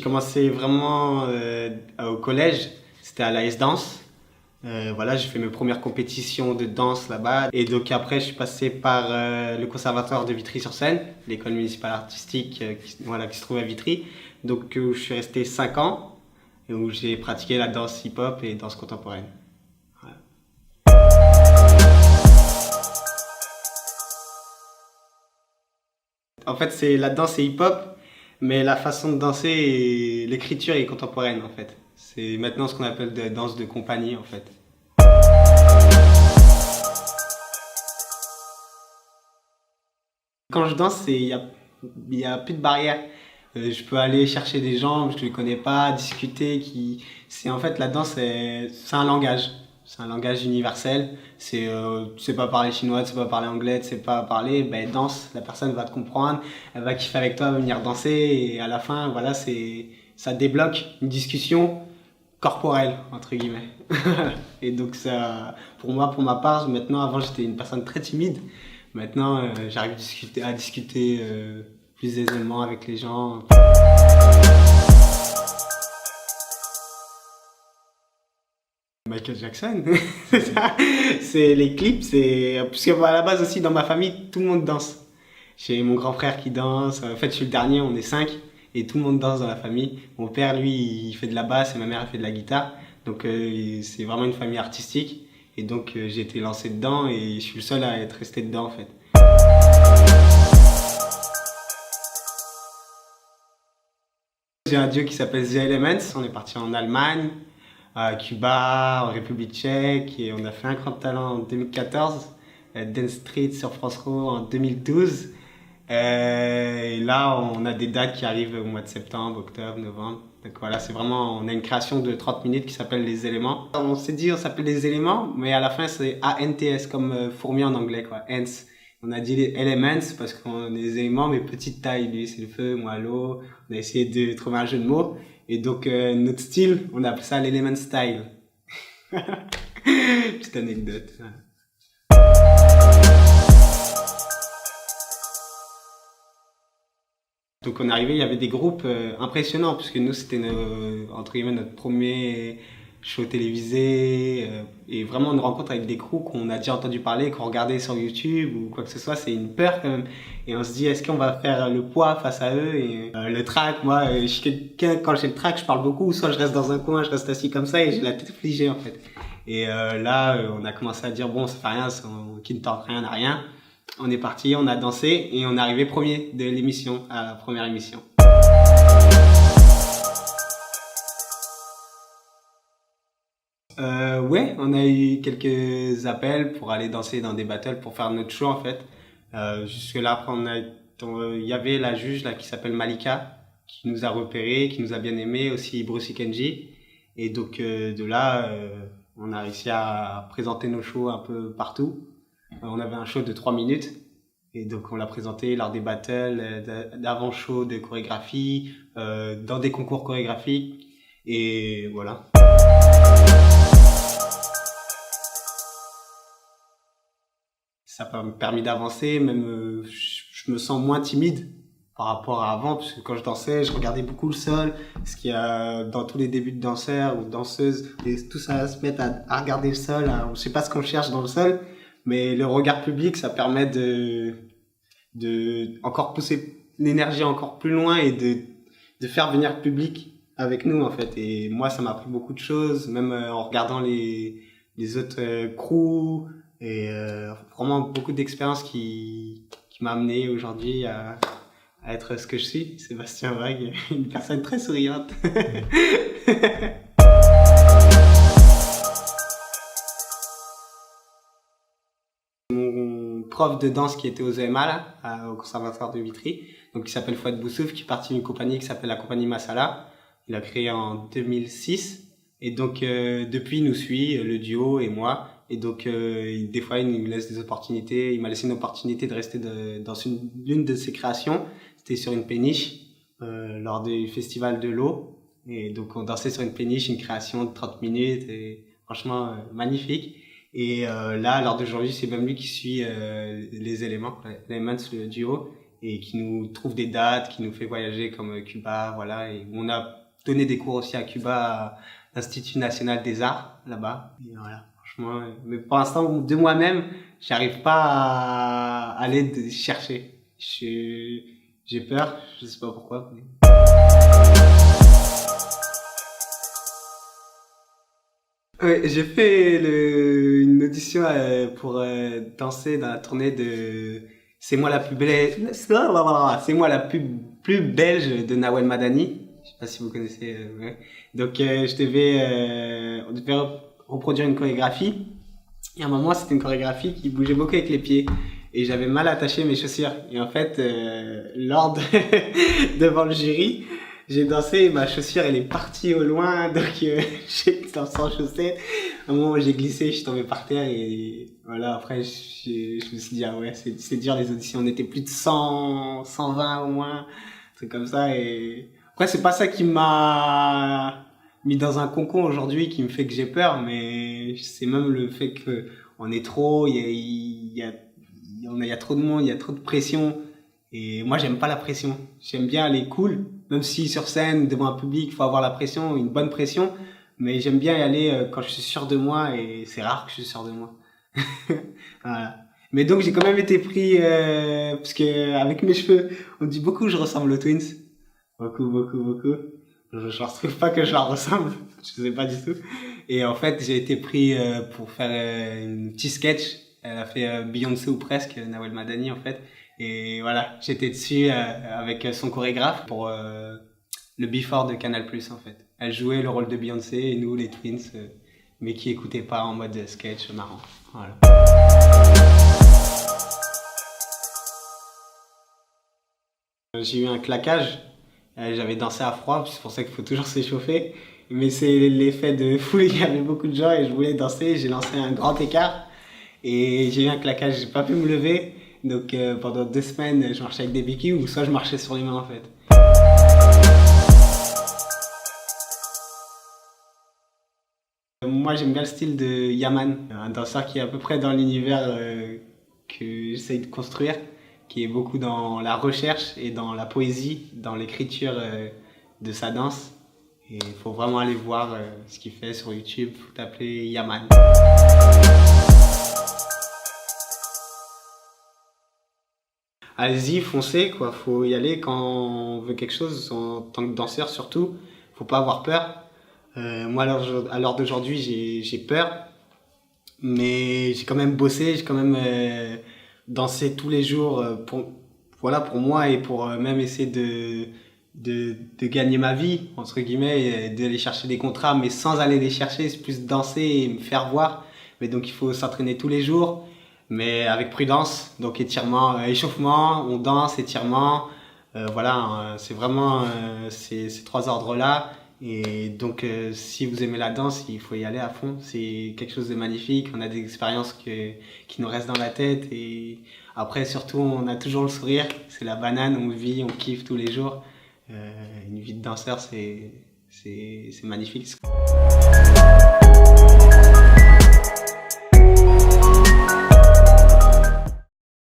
j'ai commencé vraiment au collège, c'était à l'AS Danse. Voilà, j'ai fait mes premières compétitions de danse là-bas. Et donc après, je suis passé par le conservatoire de Vitry-sur-Seine, l'école municipale artistique voilà, qui se trouve à Vitry. Donc où je suis resté 5 ans et où j'ai pratiqué la danse hip-hop et danse contemporaine. Voilà. En fait, c'est la danse et hip-hop, mais la façon de danser et l'écriture est contemporaine en fait. C'est maintenant ce qu'on appelle de danse de compagnie en fait. Quand je danse, il y a plus de barrière. Je peux aller chercher des gens, je ne les connais pas, discuter. C'est en fait la danse, c'est un langage. C'est un langage universel. Tu sais pas parler chinois, tu sais pas parler anglais, tu sais pas parler, ben danse. La personne va te comprendre, elle va kiffer avec toi, elle va venir danser et à la fin, voilà, ça débloque une discussion corporelle entre guillemets. Et donc ça, pour moi, pour ma part, maintenant, avant j'étais une personne très timide. Maintenant, j'arrive à discuter plus aisément avec les gens. Michael Jackson, c'est ça. C'est les clips, parce que à la base aussi dans ma famille, tout le monde danse. J'ai mon grand frère qui danse. En fait, je suis le dernier, on est 5 et tout le monde danse dans la famille. Mon père, lui, il fait de la basse et ma mère, elle fait de la guitare. Donc, c'est vraiment une famille artistique. Et donc, j'ai été lancé dedans et je suis le seul à être resté dedans, en fait. J'ai un duo qui s'appelle The Elements. On est parti en Allemagne, à Cuba, en République tchèque et on a fait un grand talent en 2014. Dance Street sur France Pro en 2012. Et là, on a des dates qui arrivent au mois de septembre, octobre, novembre. Donc voilà, c'est vraiment, on a une création de 30 minutes qui s'appelle Les Éléments. On s'est dit, on s'appelle Les Éléments, mais à la fin, c'est A-N-T-S, comme fourmi en anglais, quoi. Ants. On a dit les elements parce qu'on est des éléments, mais petite taille. Lui, c'est le feu, moi, l'eau. On a essayé de trouver un jeu de mots. Et donc, notre style, on appelle ça l'element style. Petite anecdote. Donc on est arrivé, il y avait des groupes impressionnants puisque nous c'était entre guillemets notre premier show télévisé et vraiment une rencontre avec des crews qu'on a déjà entendu parler, qu'on regardait sur YouTube ou quoi que ce soit, c'est une peur quand même. Et on se dit est-ce qu'on va faire le poids face à eux et le track, moi je suis quelqu'un, quand j'ai le track je parle beaucoup, soit je reste dans un coin, je reste assis comme ça et j'ai la tête figée en fait. Et là on a commencé à dire bon ça fait rien, qui ne tente rien n'a rien. On est parti, on a dansé et on est arrivé premier de l'émission, à la première émission. Ouais, on a eu quelques appels pour aller danser dans des battles pour faire notre show en fait. Jusque là, après, il y avait la juge là qui s'appelle Malika qui nous a repérés, qui nous a bien aimés, aussi Bruce Kenji. Et donc de là, on a réussi à présenter nos shows un peu partout. On avait un show de 3 minutes et donc on l'a présenté lors des battles, d'avant-show de chorégraphie, dans des concours chorégraphiques et voilà. Ça m'a permis d'avancer, même je me sens moins timide par rapport à avant parce que quand je dansais, je regardais beaucoup le sol, ce qu'il y a dans tous les débuts de danseurs ou de danseuses, tout ça se mettre à regarder le sol, on ne sait pas ce qu'on cherche dans le sol. Mais le regard public, ça permet de encore pousser l'énergie encore plus loin et de faire venir le public avec nous, en fait. Et moi, ça m'a appris beaucoup de choses, même en regardant les autres crews et vraiment beaucoup d'expériences qui m'a amené aujourd'hui à être ce que je suis. Sébastien Vague, une personne très souriante. Prof de danse qui était aux EMA là, au conservatoire de Vitry, donc qui s'appelle Fouad Boussouf, qui est parti d'une compagnie qui s'appelle la compagnie Masala. Il a créé en 2006 et donc depuis il nous suit le duo et moi et donc des fois il nous laisse des opportunités. Il m'a laissé une opportunité de rester dans l'une de ses créations. C'était sur une péniche lors du festival de l'eau et donc on dansait sur une péniche, une création de 30 minutes et franchement magnifique. Et là, lors d'aujourd'hui, c'est même lui qui suit les éléments, le duo. et qui nous trouve des dates, qui nous fait voyager comme Cuba, voilà. Et on a donné des cours aussi à Cuba, à l'Institut National des Arts, là-bas. Et voilà, franchement. Mais pour l'instant, de moi-même, j'arrive pas à aller chercher. J'ai peur, je sais pas pourquoi. Ouais, j'ai fait une audition pour danser dans la tournée de C'est moi la plus belle, c'est moi la plus belge de Nawel Madani. Je sais pas si vous connaissez. Ouais. Donc on devait reproduire une chorégraphie. Et à un moment, c'était une chorégraphie qui bougeait beaucoup avec les pieds. Et j'avais mal attaché mes chaussures. Et en fait, devant le jury, j'ai dansé et ma chaussure, elle est partie au loin. Donc, j'ai dansé sans chaussettes. À un moment, j'ai glissé, je suis tombé par terre. Et voilà, après, je me suis dit, ah ouais, c'est dur les auditions. On était plus de 100, 120 au moins. Un truc comme ça. Et après, c'est pas ça qui m'a mis dans un cocon aujourd'hui qui me fait que j'ai peur. Mais c'est même le fait que on est trop, il y a trop de monde, il y a trop de pression. Et moi, j'aime pas la pression. J'aime bien aller cool, même si sur scène, devant un public, il faut avoir la pression, une bonne pression. Mais j'aime bien y aller quand je suis sûr de moi et c'est rare que je suis sûr de moi. Voilà. Mais donc, j'ai quand même été pris, parce que avec mes cheveux, on dit beaucoup que je ressemble aux Twins. Beaucoup, beaucoup, beaucoup. Je ne trouve pas que je leur ressemble. Je sais pas du tout. Et en fait, j'ai été pris pour faire une petit sketch. Elle a fait Beyoncé ou presque, Nawel Madani en fait. Et voilà, j'étais dessus avec son chorégraphe pour le Before de Canal+, en fait. Elle jouait le rôle de Beyoncé et nous, les Twins, mais qui écoutaient pas en mode sketch marrant. Voilà. J'ai eu un claquage. J'avais dansé à froid, c'est pour ça qu'il faut toujours s'échauffer. Mais c'est l'effet de foule, il y avait beaucoup de gens et je voulais danser. J'ai lancé un grand écart et j'ai eu un claquage, j'ai pas pu me lever. Donc pendant 2 semaines, je marchais avec des béquilles ou soit je marchais sur les mains en fait. Moi j'aime bien le style de Yaman, un danseur qui est à peu près dans l'univers que j'essaye de construire, qui est beaucoup dans la recherche et dans la poésie, dans l'écriture de sa danse. Et il faut vraiment aller voir ce qu'il fait sur YouTube, il faut taper Yaman. Allez-y, foncez, quoi. Faut y aller quand on veut quelque chose, en tant que danseur surtout. Faut pas avoir peur. Moi, à l'heure d'aujourd'hui, j'ai peur. Mais j'ai quand même bossé, j'ai quand même dansé tous les jours voilà, pour moi et pour même essayer de gagner ma vie, entre guillemets, d'aller chercher des contrats, mais sans aller les chercher, c'est plus danser et me faire voir. Mais donc, il faut s'entraîner tous les jours, mais avec prudence. Donc, étirement, échauffement, on danse, étirement. Voilà, c'est vraiment ces 3 ordres-là. Et donc, si vous aimez la danse, il faut y aller à fond. C'est quelque chose de magnifique. On a des expériences qui nous restent dans la tête. Et après, surtout, on a toujours le sourire. C'est la banane, on vit, on kiffe tous les jours. Une vie de danseur, c'est magnifique.